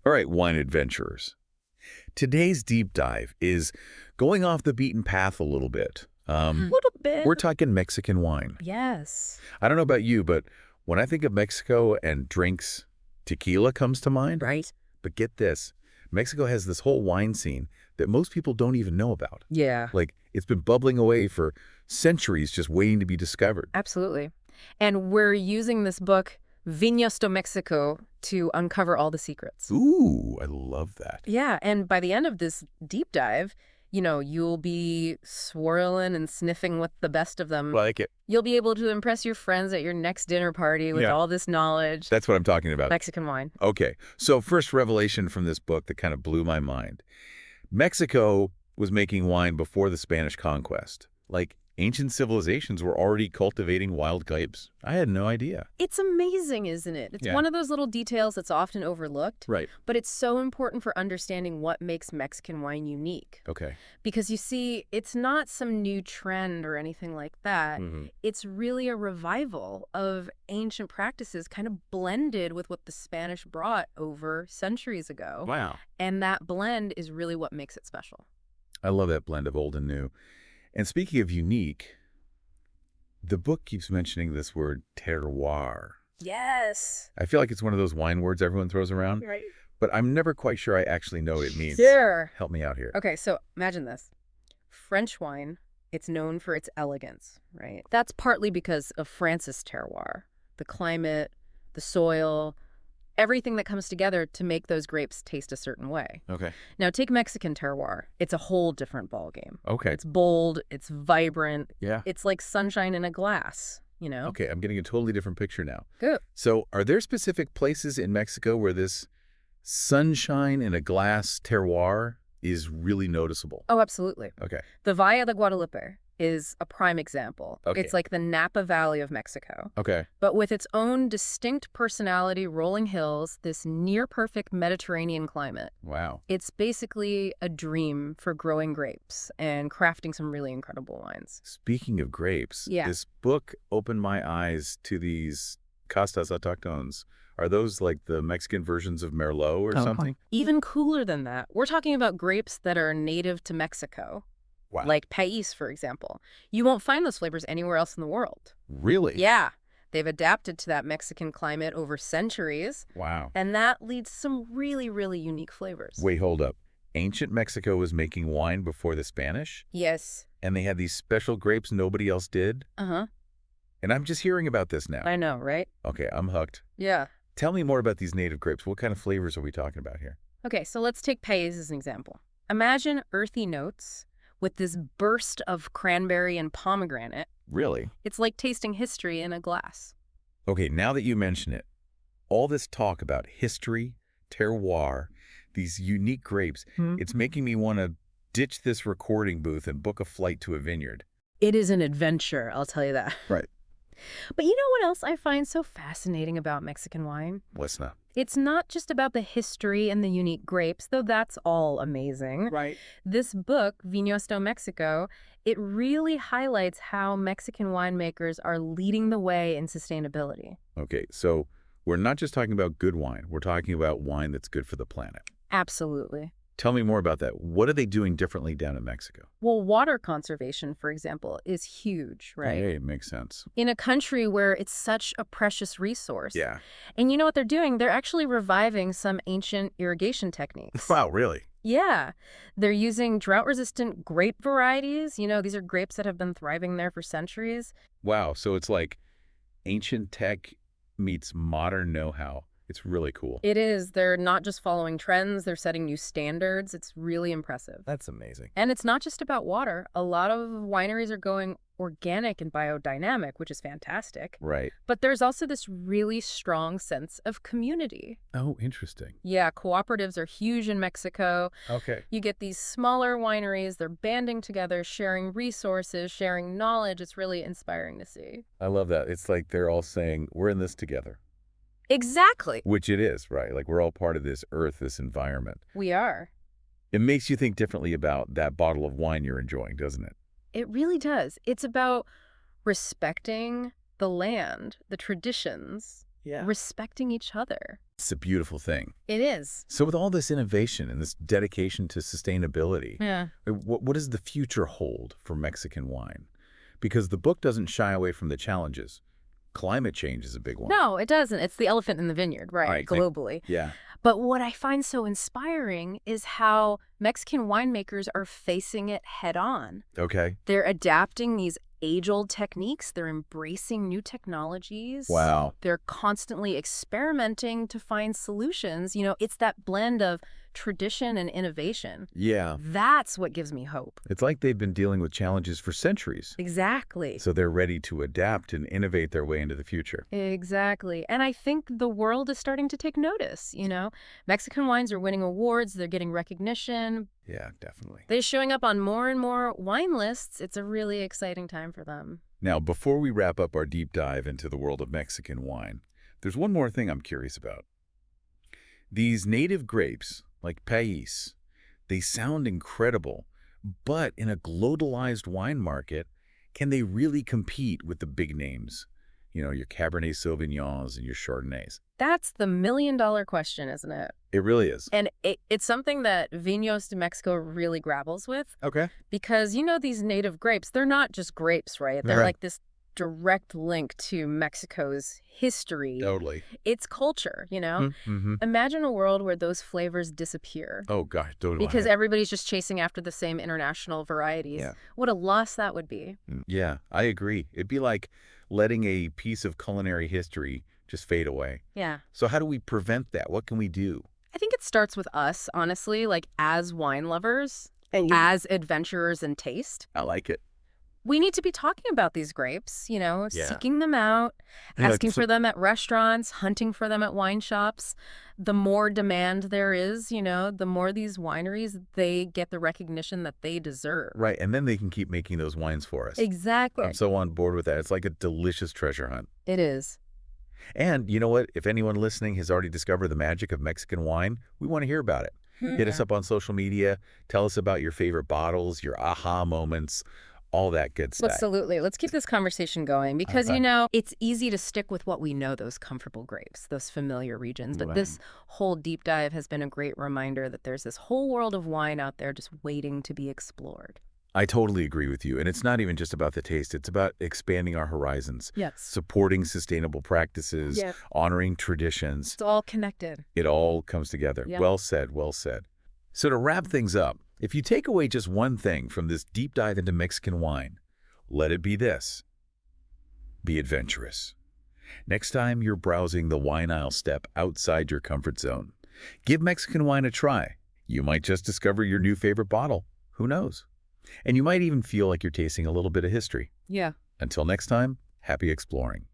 All right, wine adventurers. Today's deep dive is going off the beaten path a little bit. Little bit. We're talking Mexican wine. Yes. I don't know about you, but when I think of Mexico and drinks, tequila comes to mind. Right? But get this, Mexico has this whole wine scene that most people don't even know about. Yeah. Like, it's been bubbling away for centuries just waiting to be discovered. Absolutely. And we're using this book, Viñas de Mexico, to uncover all the secrets. Ooh, I love that. Yeah, and by the end of this deep dive, you'll be swirling and sniffing with the best of them. Like it. You'll be able to impress your friends at your next dinner party with Yeah. all this knowledge. That's what I'm talking about. Mexican wine. Okay, so first revelation from this book that kind of blew my mind. Mexico was making wine before the Spanish conquest. Like, ancient civilizations were already cultivating wild grapes. I had no idea. It's amazing, isn't it? It's Yeah. one of those little details that's often overlooked. Right. But it's so important for understanding what makes Mexican wine unique. Okay. Because you see, it's not some new trend or anything like that. It's really a revival of ancient practices kind of blended with what the Spanish brought over centuries ago. Wow. And that blend is really what makes it special. I love that blend of old and new. And speaking of unique, the book keeps mentioning this word terroir. Yes. I feel like it's one of those wine words everyone throws around, Right. but I'm never quite sure I actually know what it means. Sure. Help me out here. Okay, so imagine this. French wine, it's known for its elegance, right? That's partly because of France's terroir, the climate, the soil, everything that comes together to make those grapes taste a certain way. Okay. Now take Mexican terroir. It's a whole different ballgame. Okay. It's bold, it's vibrant, Yeah. it's like sunshine in a glass, Okay, I'm getting a totally different picture now. Good. So are there specific places in Mexico where this sunshine in a glass terroir is really noticeable? Oh, absolutely. Okay. The Valle de Guadalupe is a prime example. Okay. It's like the Napa Valley of Mexico. Okay. But with its own distinct personality, rolling hills, this near-perfect Mediterranean climate. Wow. It's basically a dream for growing grapes and crafting some really incredible wines. Speaking of grapes, Yeah. this book opened my eyes to these castas autóctones. Are those like the Mexican versions of Merlot or something? Even cooler than that, we're talking about grapes that are native to Mexico, Wow. like País, for example. You won't find those flavors anywhere else in the world. Really? Yeah, they've adapted to that Mexican climate over centuries, Wow. and that leads to some really, really unique flavors. Wait, hold up. Ancient Mexico was making wine before the Spanish, Yes. and they had these special grapes nobody else did? Uh-huh. And I'm just hearing about this now. I know, right? Okay, I'm hooked. Yeah. Tell me more about these native grapes. What kind of flavors are we talking about here? Okay, so let's take País as an example. Imagine earthy notes with this burst of cranberry and pomegranate. Really? It's like tasting history in a glass. Okay, now that you mention it, all this talk about history, terroir, these unique grapes, it's making me want to ditch this recording booth and book a flight to a vineyard. It is an adventure, I'll tell you that. Right. But you know what else I find so fascinating about Mexican wine? What's not? It's not just about the history and the unique grapes, though that's all amazing. Right. This book, Viñas de Mexico, it really highlights how Mexican winemakers are leading the way in sustainability. Okay, so we're not just talking about good wine. We're talking about wine that's good for the planet. Absolutely. Tell me more about that. What are they doing differently down in Mexico? Well, water conservation, for example, is huge, right? Hey, it makes sense. In a country where it's such a precious resource. Yeah. And you know what they're doing? They're actually reviving some ancient irrigation techniques. Wow, really? Yeah. They're using drought-resistant grape varieties. These are grapes that have been thriving there for centuries. Wow, so it's like ancient tech meets modern know-how. It's really cool. It is. They're not just following trends, they're setting new standards. It's really impressive. That's amazing. And it's not just about water. A lot of wineries are going organic and biodynamic, which is fantastic. Right. But there's also this really strong sense of community. Oh, interesting. Yeah, cooperatives are huge in Mexico. Okay. You get these smaller wineries, they're banding together, sharing resources, sharing knowledge. It's really inspiring to see. I love that. It's like they're all saying, we're in this together. Exactly. Which it is, right? Like we're all part of this earth, this environment. We are. It makes you think differently about that bottle of wine you're enjoying, doesn't it? It really does. It's about respecting the land, the traditions, Yeah. respecting each other. It's a beautiful thing. It is. So with all this innovation and this dedication to sustainability, Yeah. what does the future hold for Mexican wine? Because the book doesn't shy away from the challenges. Climate change is a big one. No, it doesn't. It's the elephant in the vineyard, right, All right, globally. Yeah. But what I find so inspiring is how Mexican winemakers are facing it head on. Okay. They're adapting these age-old techniques. They're embracing new technologies. Wow. They're constantly experimenting to find solutions. You know, it's that blend of tradition and innovation. Yeah. That's what gives me hope. It's like they've been dealing with challenges for centuries. Exactly. So they're ready to adapt and innovate their way into the future. Exactly. And I think the world is starting to take notice, you know? Mexican wines are winning awards, they're getting recognition. Yeah, definitely. They're showing up on more and more wine lists. It's a really exciting time for them. Now, before we wrap up our deep dive into the world of Mexican wine, there's one more thing I'm curious about. These native grapes, like Pais, they sound incredible, but in a globalized wine market, can they really compete with the big names? You know, your Cabernet Sauvignons and your Chardonnays. That's the million-dollar question, isn't it? It really is. And it's something that Vinos de Mexico really grapples with Okay. because, you know, these native grapes, they're not just grapes, right? They're Right. like this direct link to Mexico's history. Totally. It's culture, you know? Mm-hmm. Imagine a world where those flavors disappear Oh, gosh. because everybody's just chasing after the same international varieties. Yeah. What a loss that would be. Yeah, I agree. It'd be like letting a piece of culinary history just fade away. Yeah. So how do we prevent that? What can we do? I think it starts with us, honestly, like as wine lovers, And as adventurers in taste. I like it. We need to be talking about these grapes, you know, Yeah. seeking them out, Yeah, asking so- for them at restaurants, hunting for them at wine shops. The more demand there is, you know, the more these wineries, they get the recognition that they deserve. Right, and then they can keep making those wines for us. Exactly. I'm so on board with that. It's like a delicious treasure hunt. It is. And you know what? If anyone listening has already discovered the magic of Mexican wine, we want to hear about it. Hit us up on social media. Tell us about your favorite bottles, your aha moments, all that good stuff. Absolutely. Let's keep this conversation going because, Okay. you know, it's easy to stick with what we know, those comfortable grapes, those familiar regions. But Right. this whole deep dive has been a great reminder that there's this whole world of wine out there just waiting to be explored. I totally agree with you. And it's not even just about the taste. It's about expanding our horizons, Yes. supporting sustainable practices, Yeah. honoring traditions. It's all connected. It all comes together. Yeah. Well said, well said. So to wrap things up, if you take away just one thing from this deep dive into Mexican wine, let it be this. Be adventurous. Next time you're browsing the wine aisle, step outside your comfort zone. Give Mexican wine a try. You might just discover your new favorite bottle. Who knows? And you might even feel like you're tasting a little bit of history. Yeah. Until next time, happy exploring.